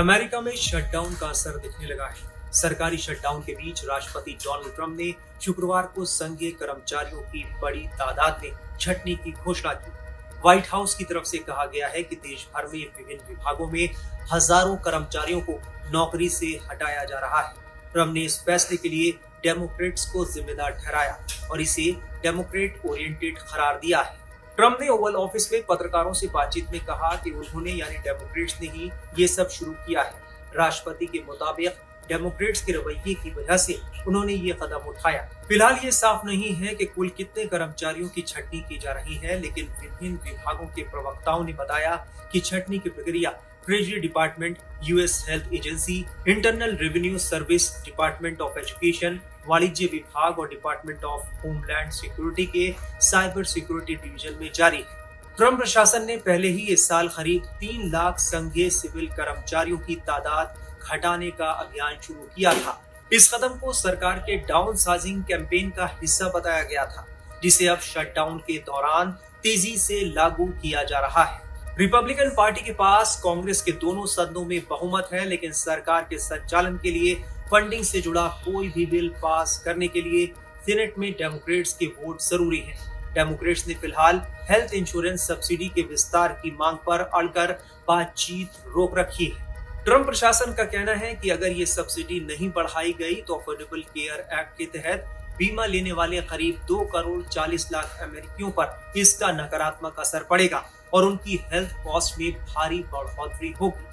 America में shutdown का असर दिखने लगा है। सरकारी शटडाउन के बीच राष्ट्रपति डोनाल्ड ट्रंप ने शुक्रवार को संघीय कर्मचारियों की बड़ी तादाद में छंटनी की घोषणा की। व्हाइट हाउस की तरफ से कहा गया है कि देश भर में विभिन्न विभागों में हजारों कर्मचारियों को नौकरी से हटाया जा रहा है। ट्रंप ने इस फैसले के लिए डेमोक्रेट्स को जिम्मेदार ठहराया और इसे डेमोक्रेट ओरिएंटेड करार दिया है। ट्रंप ने ओवल ऑफिस में पत्रकारों से बातचीत में कहा कि उन्होंने यानी डेमोक्रेट्स ने ही ये सब शुरू किया है। राष्ट्रपति के मुताबिक डेमोक्रेट्स के रवैये की वजह से उन्होंने ये कदम उठाया। फिलहाल ये साफ नहीं है कि कुल कितने कर्मचारियों की छंटनी की जा रही है, लेकिन विभिन्न विभागों के प्रवक्ताओं ने बताया कि छंटनी की प्रक्रिया treasury department, US health agency, internal revenue service, department of education, वाणिज्य विभाग और डिपार्टमेंट ऑफ होमलैंड सिक्योरिटी के साइबर सिक्योरिटी डिवीजन में जारी है। ट्रंप प्रशासन ने पहले ही इस साल करीब 3 लाख संघीय सिविल कर्मचारियों की तादाद घटाने का अभियान शुरू किया था। इस कदम को सरकार के डाउन साइजिंग कैंपेन का हिस्सा बताया गया था, जिसे अब शटडाउन के दौरान तेजी से लागू किया जा रहा है। रिपब्लिकन पार्टी के पास कांग्रेस के दोनों सदनों में बहुमत है, लेकिन सरकार के संचालन के लिए फंडिंग से जुड़ा कोई भी बिल पास करने के लिए सीनेट में डेमोक्रेट्स के वोट जरूरी है। डेमोक्रेट्स ने फिलहाल हेल्थ इंश्योरेंस सब्सिडी के विस्तार की मांग पर अड़कर बातचीत रोक रखी है। ट्रंप प्रशासन का कहना है कि अगर ये सब्सिडी नहीं बढ़ाई गई तो अफोर्डेबल केयर एक्ट के तहत बीमा लेने वाले करीब 2 करोड़ 40 लाख अमेरिकियों पर इसका नकारात्मक असर पड़ेगा और उनकी हेल्थ कॉस्ट में भारी बढ़ोतरी होगी।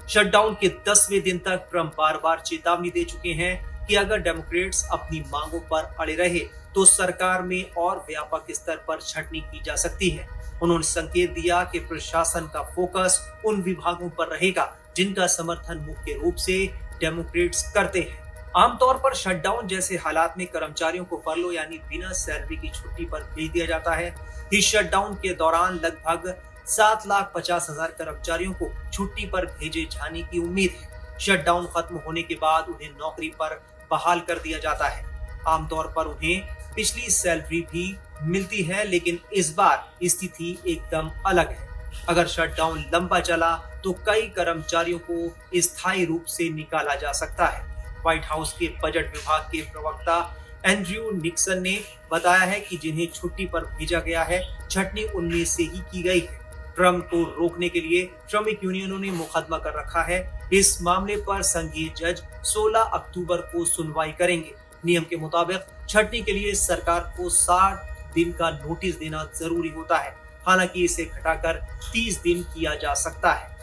शटडाउन के 10वें दिन तक ट्रंप बार-बार चेतावनी दे चुके हैं कि अगर डेमोक्रेट्स अपनी मांगों पर अड़े रहे तो सरकार में और व्यापक स्तर पर छंटनी की जा सकती है। उन्होंने संकेत दिया कि प्रशासन का फोकस उन विभागों पर रहेगा जिनका समर्थन मुख्य रूप से डेमोक्रेट्स करते हैं। आमतौर पर शटडाउन जैसे हालात में कर्मचारियों को फर्लो यानी बिना सैलरी की छुट्टी पर भेज दिया जाता है। इस शटडाउन के दौरान लगभग 7,50,000 कर्मचारियों को छुट्टी पर भेजे जाने की उम्मीद है। शटडाउन खत्म होने के बाद उन्हें नौकरी पर बहाल कर दिया जाता है। आमतौर पर उन्हें पिछली सैलरी भी मिलती है, लेकिन इस बार स्थिति एकदम अलग है। अगर शटडाउन लंबा चला तो कई कर्मचारियों को स्थायी रूप से निकाला जा सकता है। व्हाइट हाउस के बजट विभाग के प्रवक्ता एंड्रयू निक्सन ने बताया है कि जिन्हें छुट्टी पर भेजा गया है, छंटनी उनमें से ही की गई है। ट्रंप को रोकने के लिए श्रमिक यूनियनों ने मुकदमा कर रखा है। इस मामले पर संघीय जज 16 अक्टूबर को सुनवाई करेंगे। नियम के मुताबिक छंटनी के लिए सरकार को 60 दिन का नोटिस देना जरूरी होता है। हालांकि इसे घटाकर 30 दिन किया जा सकता है।